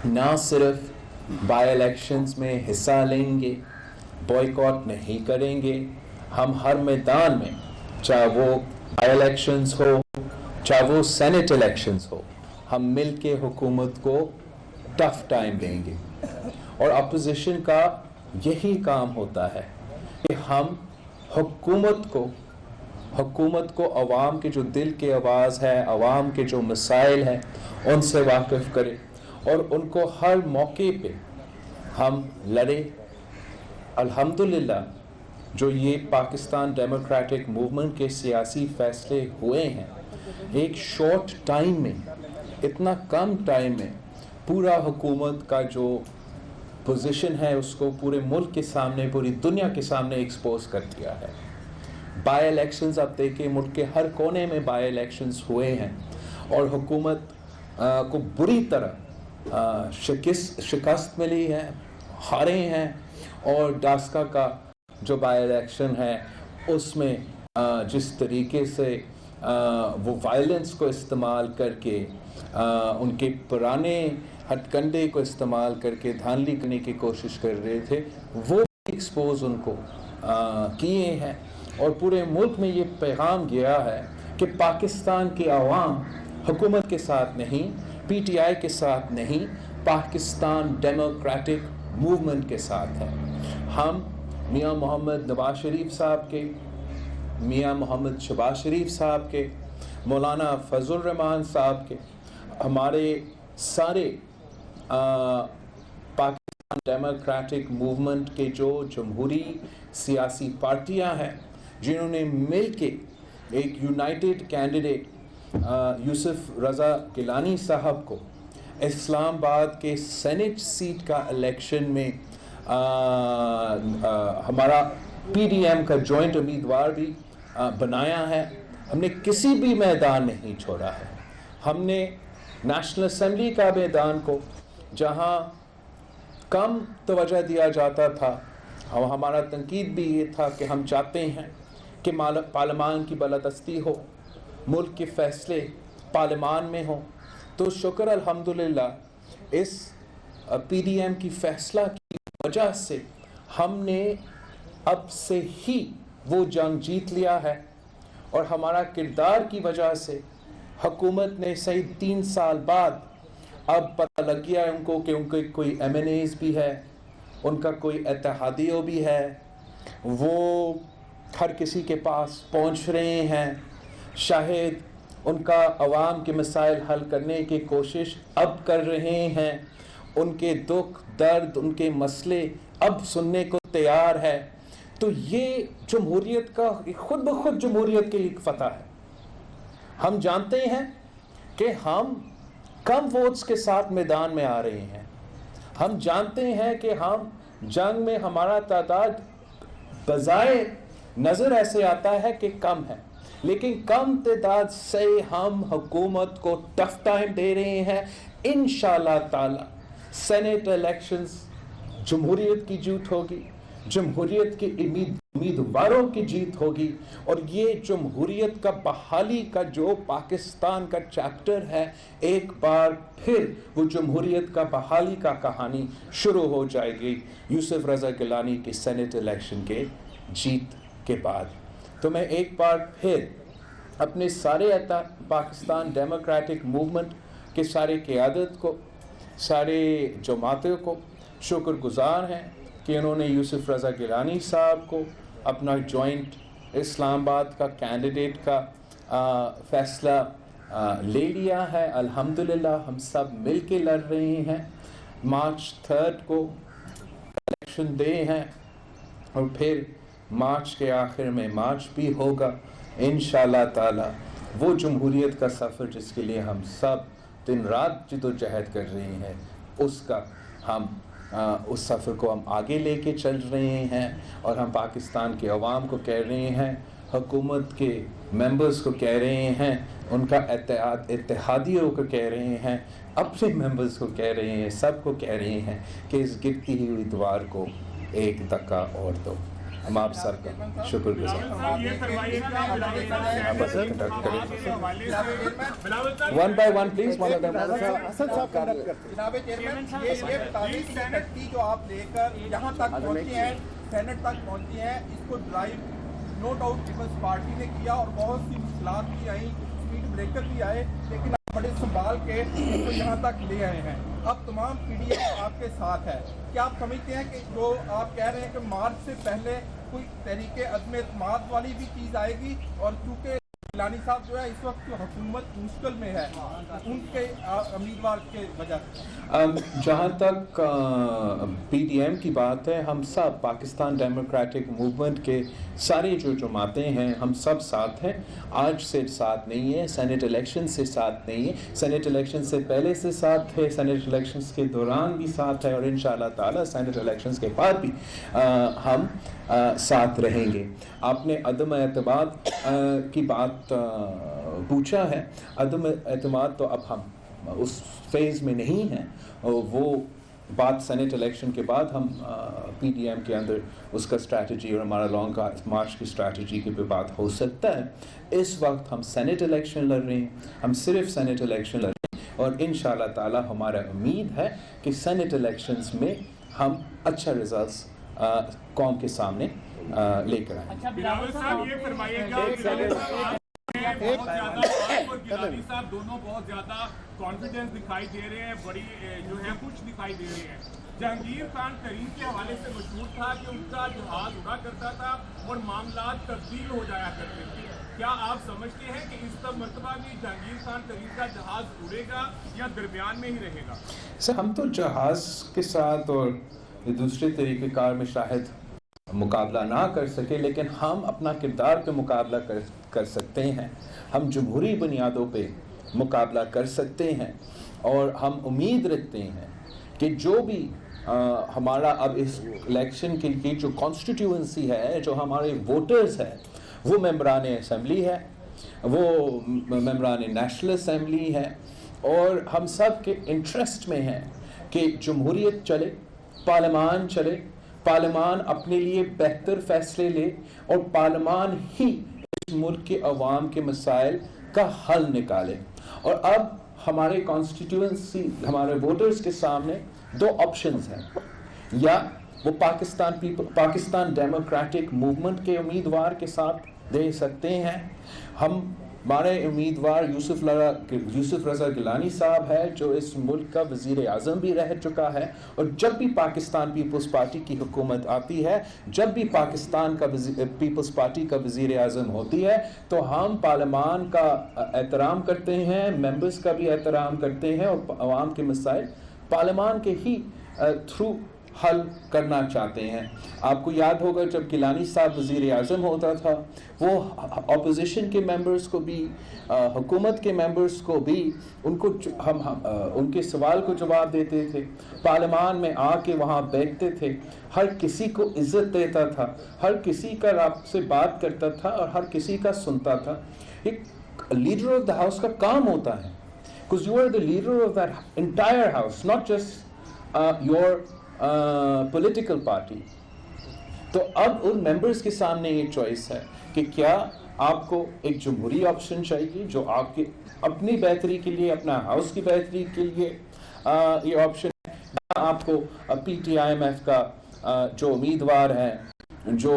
نہ صرف by elections میں حصہ لیں گے، بوائیکاٹ نہیں کریں گے، ہم ہر میدان میں، چاہے وہ بائی الیکشنز ہو، چاہے وہ سینٹ الیکشنز ہو، ہم مل کے حکومت کو ٹف ٹائم دیں گے. اور اپوزیشن کا یہی کام ہوتا ہے کہ ہم حکومت کو عوام کے جو دل کی آواز ہے، عوام کے جو مسائل ہیں ان سے واقف کریں اور ان کو ہر موقع پہ ہم لڑیں. الحمدللہ جو یہ پاکستان ڈیموکریٹک موومنٹ کے سیاسی فیصلے ہوئے ہیں، ایک شارٹ ٹائم میں، اتنا کم ٹائم میں پورا حکومت کا جو پوزیشن ہے اس کو پورے ملک کے سامنے، پوری دنیا کے سامنے ایکسپوز کر دیا ہے. بائی الیکشنز آپ دیکھیں، ملک کے ہر کونے میں بائی الیکشنز ہوئے ہیں اور حکومت کو بری طرح شکست ملی ہے، ہارے ہیں. اور ڈاسکا کا جو بائی الیکشن ہے اس میں جس طریقے سے وہ وائلنس کو استعمال کر کے، ان کے پرانے ہتھ کنڈے کو استعمال کر کے دھاندلی کرنے کی کوشش کر رہے تھے، وہ ایکسپوز ان کو کیے ہیں. اور پورے ملک میں یہ پیغام گیا ہے کہ پاکستان کی عوام حکومت کے ساتھ نہیں، پی ٹی آئی کے ساتھ نہیں، پاکستان ڈیموکریٹک موومنٹ کے ساتھ ہے. ہم میاں محمد نواز شریف صاحب کے، میاں محمد شہباز شریف صاحب کے، مولانا فضل الرحمان صاحب کے، ہمارے سارے پاکستان ڈیموکریٹک موومنٹ کے جو جمہوری سیاسی پارٹیاں ہیں جنہوں نے مل کے ایک یونائٹڈ کینڈیڈیٹ یوسف رضا گیلانی صاحب کو اسلام آباد کے سینٹ سیٹ کا الیکشن میں ہمارا پی ڈی ایم کا جوائنٹ امیدوار بھی بنایا ہے. ہم نے کسی بھی میدان نہیں چھوڑا ہے. ہم نے نیشنل اسمبلی کا میدان کو، جہاں کم توجہ دیا جاتا تھا، ہمارا تنقید بھی یہ تھا کہ ہم چاہتے ہیں کہ پارلیمان کی بالادستی ہو، ملک کے فیصلے پارلیمان میں ہوں. تو شکر الحمدللہ اس پی ڈی ایم کی فیصلہ کی وجہ سے ہم نے اب سے ہی وہ جنگ جیت لیا ہے، اور ہمارا کردار کی وجہ سے حکومت نے صحیح 3 سال بعد اب پتہ لگ گیا ہے ان کو کہ ان کے کوئی ایم این ایز بھی ہے، ان کا کوئی اتحادیوں بھی ہے، وہ ہر کسی کے پاس پہنچ رہے ہیں. شاہد ان کا عوام کے مسائل حل کرنے کی کوشش اب کر رہے ہیں، ان کے دکھ درد، ان کے مسئلے اب سننے کو تیار ہے. تو یہ جمہوریت کا خود بخود جمہوریت کی ایک فتح ہے. ہم جانتے ہیں کہ ہم کم ووٹس کے ساتھ میدان میں آ رہے ہیں. ہم جانتے ہیں کہ ہم جنگ میں ہمارا تعداد بظاہر نظر ایسے آتا ہے کہ کم ہے، لیکن کم تعداد سے ہم حکومت کو ٹف ٹائم دے رہے ہیں. انشاءاللہ تعالی سینٹ الیکشنز جمہوریت کی جیت ہوگی، جمہوریت کے امیدواروں کی جیت ہوگی، اور یہ جمہوریت کا بحالی کا جو پاکستان کا چیپٹر ہے، ایک بار پھر وہ جمہوریت کا بحالی کا کہانی شروع ہو جائے گی یوسف رضا گیلانی کی سینٹ الیکشن کے جیت کے بعد. تو میں ایک بار پھر اپنے سارے پاکستان ڈیموکریٹک موومنٹ کے سارے قیادت کو، سارے جماعتوں کو شکر گزار ہیں کہ انہوں نے یوسف رضا گیلانی صاحب کو اپنا جوائنٹ اسلام آباد کا کینڈیڈیٹ کا فیصلہ لے لیا ہے. الحمدللہ ہم سب مل کے لڑ رہے ہیں. مارچ 3 کو الیکشن ڈے ہیں، اور پھر مارچ کے آخر میں مارچ بھی ہوگا انشاءاللہ تعالی. وہ جمہوریت کا سفر جس کے لیے ہم سب دن رات جدوجہد کر رہے ہیں، اس سفر کو ہم آگے لے کے چل رہے ہیں. اور ہم پاکستان کے عوام کو کہہ رہے ہیں، حکومت کے ممبرز کو کہہ رہے ہیں، ان کا اتحادیوں کو کہہ رہے ہیں، اپنے ممبرز کو کہہ رہے ہیں، سب کو کہہ رہے ہیں کہ اس گرتی ہوئی دیوار کو ایک دھکا اور دو. आप सबका शुक्र गुजार। 1 by 1 प्लीज। जो आप लेकर यहाँ तक पहुँचे हैं, सेनेट तक पहुँचे हैं, इसको drive no doubt Peoples Party ने किया और बहुत सी मुश्किलात भी आई, स्पीड ब्रेकर भी आए, लेकिन आप बड़े संभाल के इसको यहाँ तक ले आए हैं। अब तमाम पीडीएम आपके साथ है। क्या आप समझते हैं कि जो आप कह रहे हैं कि मार्च से पहले कोई तरीके अज़्म एतमाद वाली भी चीज़ आएगी, और चूँकि गिलानी साहब जो है इस वक्त हुकूमत मुश्किल में है उनके उम्मीदवार के वजह से? जहाँ तक पीडीएम की बात है, हम सब पाकिस्तान डेमोक्रेटिक मूवमेंट के सारे जो जमातें हैं, हम सब साथ हैं। आज से साथ नहीं है, सेनेट इलेक्शन से साथ नहीं है, सेनेट इलेक्शन से पहले से साथ है, सेनेट इलेक्शंस के दौरान भी साथ है, और इंशाअल्लाह ताला सेनेट इलेक्शंस के बाद भी हम साथ रहेंगे। आपने अदम एतमाद की बात पूछा है। अदम एतमाद तो अब हम उस फेज़ में नहीं हैं, वो बात सेनेट इलेक्शन के बाद हम पीडीएम के अंदर उसका स्ट्रैटेजी और हमारा लॉन्ग मार्च की स्ट्रैटेजी के पे बात हो सकता है। इस वक्त हम सेनेट इलेक्शन लड़ रहे हैं, हम सिर्फ सेनेट इलेक्शन लड़ रहे हैं, और इंशाअल्लाह ताला हमारा उम्मीद है कि सेनेट इलेक्शंस में हम अच्छा रिजल्ट्स कौम के सामने लेकर आएंगे। अच्छा बिलावल साहब, ये फरमाइएगा, बहुत ज्यादा आप और गिलानी साहब दोनों बहुत ज्यादा कॉन्फिडेंस दिखाई दे रहे हैं, बड़ी जो है खुश दिखाई दे रहे हैं। जहांगीर खान तरीन के हवाले से मशहूर था कि उनका जहाज उड़ा करता था और मामला तब्दील हो जाया करते थे। क्या आप समझते हैं कि इस मरतबा भी जहांगीर खान तरीन का जहाज उड़ेगा या दरमियान में ही रहेगा? सर, हम तो जहाज के साथ और दूसरे तरीक़ेकार में शायद मुकाबला ना कर सके, लेकिन हम अपना किरदार पे मुकाबला कर सकते हैं। हम जमहूरी बुनियादों पे मुकाबला कर सकते हैं, और हम उम्मीद रखते हैं कि जो भी हमारा अब इस इलेक्शन के लिए जो कॉन्स्टिट्यूएंसी है, जो हमारे वोटर्स हैं, वो मेंबरान असम्बली है, वो मेंबरान नेशनल असम्बली है, और हम सब के इंटरेस्ट में है कि जमहूरियत चले, पार्लियामान चले, पार्लियामान अपने लिए बेहतर फैसले ले, और पार्लियामान ही इस मुल्क के अवाम के मसाइल का हल निकाले। और अब हमारे कॉन्स्टिट्यूएंसी, हमारे वोटर्स के सामने दो ऑप्शंस हैं, या वो पाकिस्तान डेमोक्रेटिक मूवमेंट के उम्मीदवार के साथ दे सकते हैं। हमारे उम्मीदवार यूसुफ रज़ा गिलानी साहब है, जो इस मुल्क का वज़ीर आज़म भी रह चुका है, और जब भी पाकिस्तान पीपल्स पार्टी की हुकूमत आती है, जब भी पाकिस्तान का पीपल्स पार्टी का वज़ीर आज़म होती है, तो हम पार्लियामान का एहतराम करते हैं, मेंबर्स का भी एहतराम करते हैं, और अवाम के मसाइल पार्लियामान के ही थ्रू हल करना चाहते हैं। आपको याद होगा जब गिलानी साहब वज़ीर आज़म होता था, वो अपोजिशन के मेंबर्स को भी, हुकूमत के मेंबर्स को भी, उनको हम उनके सवाल को जवाब देते थे, पार्लियामान में आके वहाँ बैठते थे, हर किसी को इज़्ज़त देता था, हर किसी का आपसे बात करता था, और हर किसी का सुनता था। एक लीडर ऑफ द हाउस का काम होता है, because you are the leader of that entire house, not just your political party. तो अब उन मेंबर्स के सामने ये चॉइस है कि क्या आपको एक जमहूरी ऑप्शन चाहिए जो आपके अपनी बेहतरी के लिए, अपना हाउस की बेहतरी के लिए ये ऑप्शन है, या आपको PTIMF का जो उम्मीदवार है, जो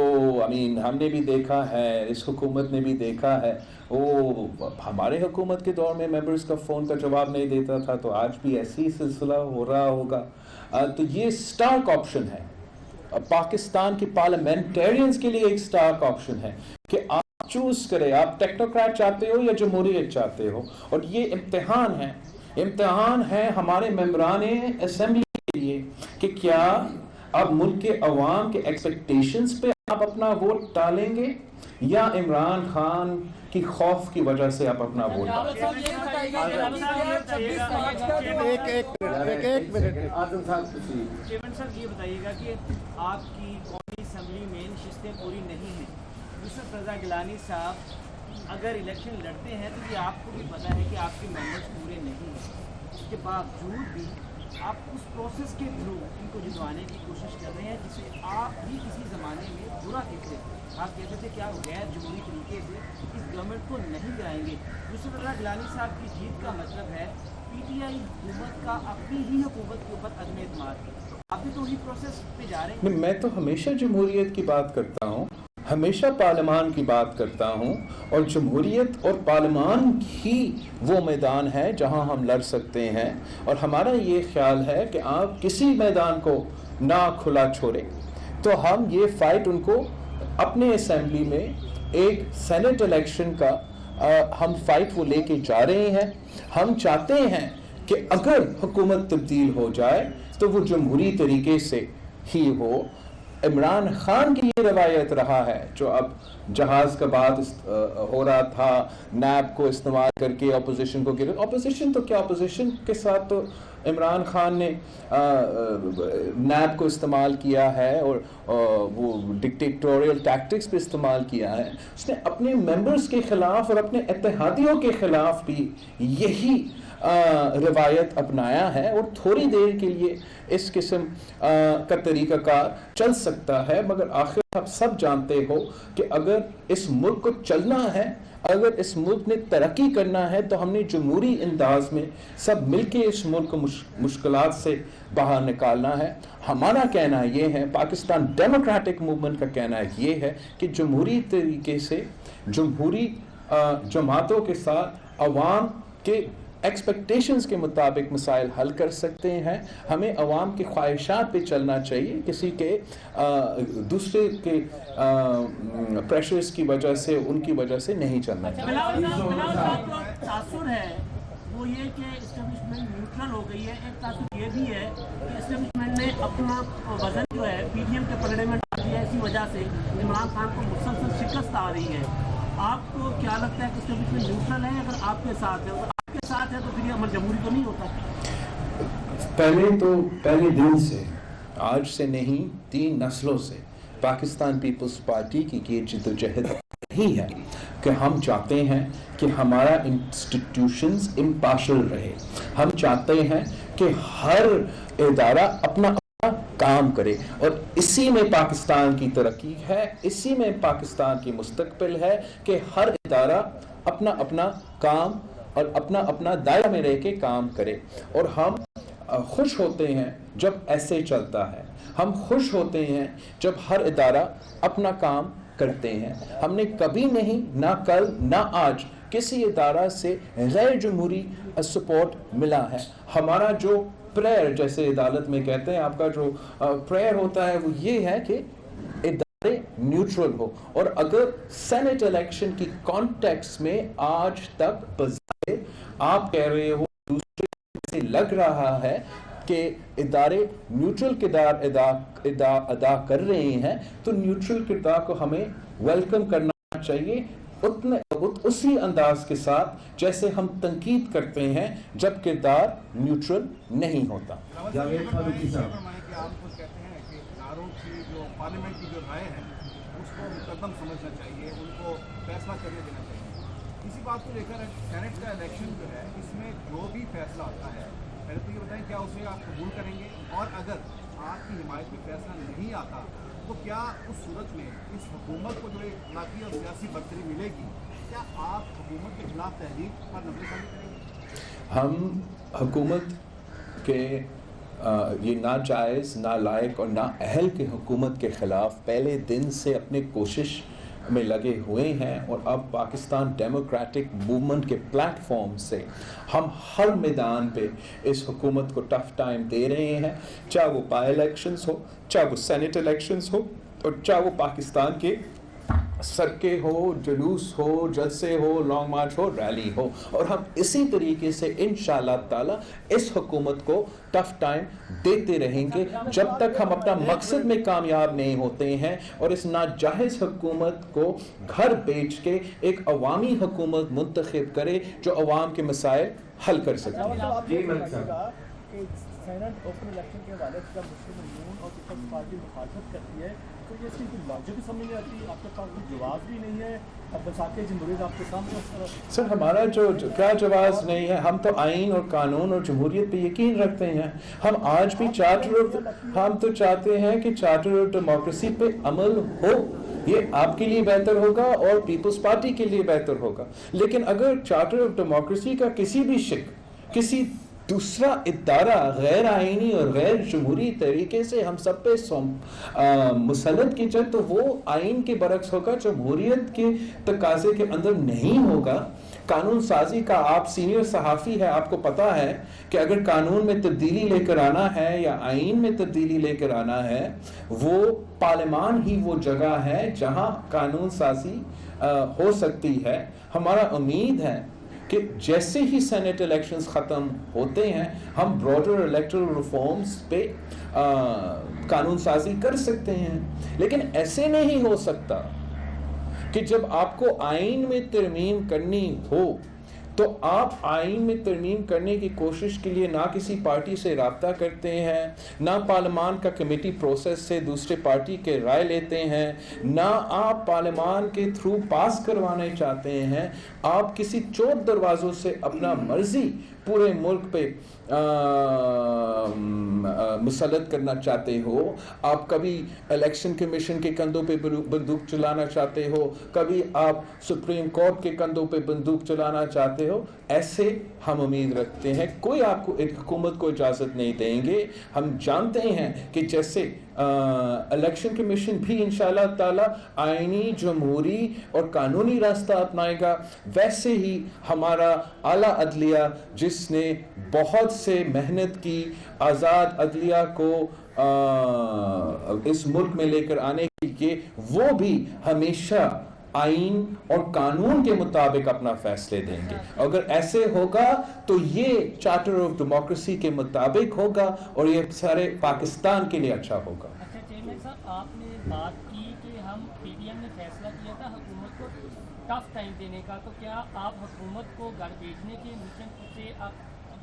हमने भी देखा है, इस हुकूमत ने भी देखा है, वो हमारे हुकूमत के दौर में मेंबर्स का फ़ोन का जवाब नहीं देता था, तो आज भी ऐसी ही सिलसिला हो रहा होगा। तो ये स्टार्क ऑप्शन है, पाकिस्तान के पार्लियामेंटेरियंस के लिए एक स्टार्क ऑप्शन है कि आप चूज करें, आप टेक्नोक्रेट चाहते हो या जमहूरियत चाहते हो। और ये इम्तिहान है हमारे मेंबरान असेंबली के लिए कि क्या अब मुल्क के अवाम के एक्सपेक्टेशंस पे आप अपना वोट डालेंगे, या इमरान खान की खौफ की वजह से आप अपना वोट डालेंगे। चेयरमैन साहब, ये बताइएगा कि आपकी कौमी असम्बली में नशिस्तें पूरी नहीं हैं, यूसुफ रज़ा गिलानी साहब अगर इलेक्शन लड़ते हैं तो ये आपको भी पता है कि आपके मेंबर्स पूरे नहीं हैं, इसके बावजूद भी آپ اس پروسیس کے تھرو ان کو جتوانے کی کوشش کر رہے ہیں جسے آپ بھی کسی زمانے میں برا کہتے تھے. آپ کہتے تھے کہ آپ غیر جمہوری طریقے سے اس گورنمنٹ کو نہیں گرائیں گے. یوسف اللہ گیلانی صاحب کی جیت کا مطلب ہے پی ٹی آئی حکومت کا اپنی ہی حکومت کے اوپر عدم اعتماد. آپ بھی تو وہی پروسیس پہ جا رہے ہیں. میں تو ہمیشہ جمہوریت کی بات کرتا ہوں, ہمیشہ پارلیمان کی بات کرتا ہوں, اور جمہوریت اور پارلیمان ہی وہ میدان ہے جہاں ہم لڑ سکتے ہیں. اور ہمارا یہ خیال ہے کہ آپ کسی میدان کو نہ کھلا چھوڑیں. تو ہم یہ فائٹ ان کو اپنے اسمبلی میں ایک سینٹ الیکشن کا ہم فائٹ وہ لے کے جا رہے ہیں. ہم چاہتے ہیں کہ اگر حکومت تبدیل ہو جائے تو وہ جمہوری طریقے سے ہی ہو. عمران خان کی یہ روایت رہا ہے, جو اب جہاز کا بات ہو رہا تھا, نیب کو استعمال کر کے اپوزیشن کو گرے. اپوزیشن تو کیا, اپوزیشن کے ساتھ تو عمران خان نے نیب کو استعمال کیا ہے اور وہ ڈکٹیٹوریل ٹیکٹکس پہ استعمال کیا ہے. اس نے اپنے ممبرز کے خلاف اور اپنے اتحادیوں کے خلاف بھی یہی روایت اپنایا ہے, اور تھوڑی دیر کے لیے اس قسم کا طریقہ کار چل سکتا ہے. مگر آخر آپ سب جانتے ہو کہ اگر اس ملک کو چلنا ہے, اگر اس ملک نے ترقی کرنا ہے, تو ہم نے جمہوری انداز میں سب مل کے اس ملک کو مشکلات سے باہر نکالنا ہے. ہمارا کہنا یہ ہے, پاکستان ڈیموکریٹک موومنٹ کا کہنا یہ ہے کہ جمہوری طریقے سے, جمہوری جماعتوں کے ساتھ عوام کے ایکسپیکٹیشنز کے مطابق مسائل حل کر سکتے ہیں. ہمیں عوام کی خواہشات پہ چلنا چاہیے, کسی کے دوسرے کے پریشرز کی وجہ سے, ان کی وجہ سے نہیں چلنا چاہیے. تاثر ہے وہ یہ کہ اسٹیبلشمنٹ نیوٹرل ہو گئی ہے. ایک تاثر یہ بھی ہے کہ اسٹیبلشمنٹ نے اپنا وزن جو ہے پی ڈی ایم کے پلڑے میں ڈال دیا ہے. اسی وجہ سے عمران خان کو مسلسل شکست آ رہی ہے. آپ کو کیا لگتا ہے کہ اسٹیبلشمنٹ نیوٹرل ہے؟ اگر آپ کے ساتھ ہے, ساتھ ہے تو پھر یہ عمل جمہوری تو نہیں ہوتا. پہلے دن سے, آج سے نہیں, 3 نسلوں سے پاکستان پیپلز پارٹی کی یہ جدوجہد ہی ہے کہ ہم چاہتے ہیں کہ ہمارا انسٹیٹیوشنز امپارشل رہے. ہم چاہتے ہیں کہ ہر ادارہ اپنا کام کرے, اور اسی میں پاکستان کی ترقی ہے, اسی میں پاکستان کی مستقبل ہے کہ ہر ادارہ اپنا اپنا کام اور اپنا اپنا دائرہ میں رہ کے کام کرے. اور ہم خوش ہوتے ہیں جب ایسے چلتا ہے. ہم خوش ہوتے ہیں جب ہر ادارہ اپنا کام کرتے ہیں. ہم نے کبھی نہیں, نہ کل نہ آج, کسی ادارہ سے غیر جمہوری سپورٹ ملا ہے. ہمارا جو پریئر, جیسے عدالت میں کہتے ہیں, آپ کا جو پریئر ہوتا ہے وہ یہ ہے کہ نیوٹرل ہو. اور اگر سینٹ الیکشن کی کانٹیکس میں آج تک بظاہر آپ کہہ رہے ہو, دوسرے سے لگ رہا ہے کہ ادارے نیوٹرل کردار ادا کر رہے ہیں, تو نیوٹرل کردار کو ہمیں ویلکم کرنا چاہیے, اسی انداز کے ساتھ جیسے ہم تنقید کرتے ہیں جب کردار نیوٹرل نہیں ہوتا. جاوید فاروقی صاحب, آپ کو کہتے ہیں کہ اداروں کی جو پارلیمنٹ کی جو رائے ہے اس کو مقدم سمجھنا چاہیے, ان کو فیصلہ کرنے دینا چاہیے. اسی بات کو لے کر سینٹ کا الیکشن جو ہے, اس میں جو بھی فیصلہ آتا ہے, پہلے تو یہ بتائیں کیا اسے آپ قبول کریں گے, اور اگر آپ کی حمایت میں فیصلہ نہیں آتا تو کیا اس صورت میں اس حکومت کو جو ایک اخلاقی اور سیاسی برتری ملے گی, کیا آپ حکومت کے خلاف تحریک پر نظر ثانی کریں گے؟ ہم حکومت کے یہ ناجائز, نالائق اور نااہل کی حکومت کے خلاف پہلے دن سے اپنے کوشش میں لگے ہوئے ہیں. اور اب پاکستان ڈیموکریٹک موومنٹ کے پلیٹ فارم سے ہم ہر میدان پہ اس حکومت کو ٹف ٹائم دے رہے ہیں, چاہے وہ بائی الیکشنز ہو, چاہے وہ سینٹ الیکشنز ہو, اور چاہے وہ پاکستان کے سڑکیں ہو, جلوس ہو, جلسے ہو, لانگ مارچ ہو, ریلی ہو. اور ہم اسی طریقے سے انشاءاللہ تعالی اس حکومت کو ٹف ٹائم دیتے رہیں گے جب تک ہم اپنا مقصد میں کامیاب نہیں ہوتے ہیں اور اس ناجائز حکومت کو گھر بیچ کے ایک عوامی حکومت منتخب کرے جو عوام کے مسائل حل کر سکتے ہیں. सेनेट ओपन इलेक्शन के हवाले से जब मुस्लिम यूनियन और पीपल्स पार्टी मुखालफत करती है तो ये इसकी लॉजिक समझ नहीं आती, आपके पास कोई जवाब भी नहीं है, अब बसाते जमहूरियत आपके सामने उस तरह। सर हमारा जो क्या जवाब नहीं है, हम तो आइन और कानून और जमहूरियत पे यकीन रखते हैं। हम आज भी हम तो चाहते हैं कि चार्टर ऑफ डेमोक्रेसी पे अमल हो, ये आपके लिए बेहतर होगा और पीपल्स पार्टी के लिए बेहतर होगा। लेकिन अगर चार्टर ऑफ डेमोक्रेसी का किसी भी शिक किसी दूसरा इदारा गैर आईनी और गैर जमहूरी तरीके से हम सब पे मुसलत की जाए तो वो आइन के बरक्स होगा, जमहूरियत के तकाजे के अंदर नहीं होगा। कानून साजी का आप सीनियर सहाफ़ी है, आपको पता है कि अगर कानून में तब्दीली लेकर आना है या आइन में तब्दीली लेकर आना है, वो पार्लियामान ही वो जगह है जहां कानून साजी हो सकती है। हमारा उम्मीद है कि जैसे ही सेनेट इलेक्शंस ख़त्म होते हैं हम ब्रॉडर इलेक्टोरल रिफॉर्म्स पे कानून साजी कर सकते हैं। लेकिन ऐसे नहीं हो सकता कि जब आपको आइन में तरमीम करनी हो तो आप आइन में तरमीम करने की कोशिश के लिए ना किसी पार्टी से राब्ता करते हैं, ना पार्लियामान का कमेटी प्रोसेस से दूसरे पार्टी के राय लेते हैं, ना आप पार्लियामान के थ्रू पास करवाने चाहते हैं। आप किसी चोर दरवाज़ों से अपना मर्जी पूरे मुल्क पे मुसलत करना चाहते हो। आप कभी इलेक्शन कमीशन के कंधों पे बंदूक चलाना चाहते हो, कभी आप सुप्रीम कोर्ट के कंधों पे बंदूक चलाना चाहते हो। ऐसे हम उम्मीद रखते हैं कोई आपको हुकूमत को इजाज़त नहीं देंगे। हम जानते हैं कि जैसे इलेक्शन कमीशन भी इंशाअल्लाह ताला आईनी, जमहूरी और कानूनी रास्ता अपनाएगा, वैसे ही हमारा आला अदलिया जिसने बहुत से मेहनत की आज़ाद अदलिया को इस मुल्क में लेकर आने के लिए, वो भी हमेशा आइन और कानून के मुताबिक अपना फैसले देंगे। अगर ऐसे होगा तो ये चार्टर ऑफ डेमोक्रेसी के मुताबिक होगा और ये सारे पाकिस्तान के लिए अच्छा होगा। अच्छा चेयरमैन साहब, आपने बात की कि हम पीडीएम ने फैसला किया था हुकूमत को टफ टाइम देने का, तो क्या आप हुकूमत को घर भेजने के मिशन से आप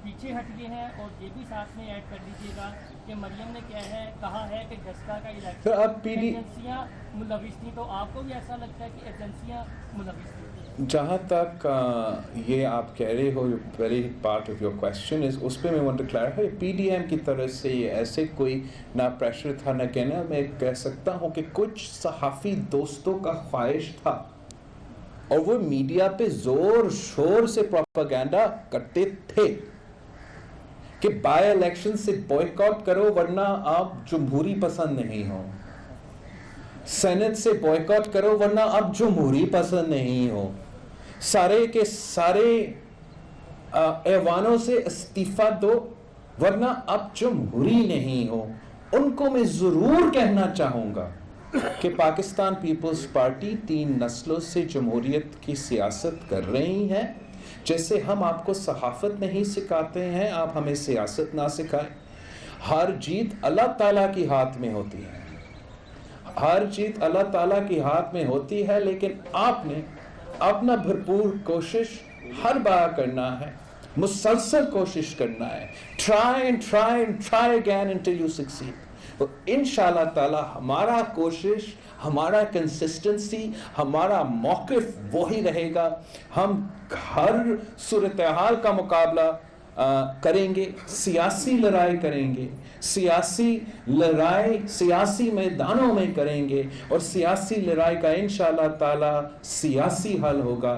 पीछे हट गए हैं? और ये भी साथ में ऐड कर दीजिएगा कि मरियम ने क्या है कहा है कि जस्का का इलेक्शन एजेंसियां मुलविस थी, तो आपको भी ऐसा लगता है कि एजेंसियां मुलविस थी? जहाँ तक ये आप कह रहे हो, very part of your question is, उस पर मैं वांट टू क्लैरिफाई, पीडीएम की तरफ से ये ऐसे कोई ना प्रेशर था ना कहना। मैं कह सकता हूँ कि कुछ सहाफ़ी दोस्तों का ख्वाहिश था और वो मीडिया पे जोर शोर से प्रोपेगेंडा करते थे कि बाय इलेक्शन से बॉयकॉट करो वरना आप जमहूरी पसंद नहीं हो, सेनेट से बॉयकॉट करो वरना आप जमहूरी पसंद नहीं हो, सारे के सारे ऐवानों से इस्तीफा दो वरना आप जमहूरी नहीं हो। उनको मैं जरूर कहना चाहूंगा कि पाकिस्तान पीपल्स पार्टी 3 नस्लों से जमहूरियत की सियासत कर रही है। जैसे हम आपको सहाफ़त नहीं सिखाते हैं, आप हमें सियासत ना सिखाएं। हर जीत अल्लाह ताला की हाथ में होती है, हर जीत अल्लाह ताला की हाथ में होती है, लेकिन आपने अपना भरपूर कोशिश हर बार करना है, मुसलसल कोशिश करना है। Try and try and try again until you succeed। तो इंशाअल्लाह ताला हमारा कोशिश, हमारा कंसिस्टेंसी, हमारा मौक़िफ़ वही रहेगा। हम हर सूरत हाल का मुकाबला करेंगे, सियासी लड़ाई करेंगे, सियासी लड़ाई सियासी मैदानों में करेंगे और सियासी लड़ाई का इंशाअल्लाह ताला सियासी हल होगा।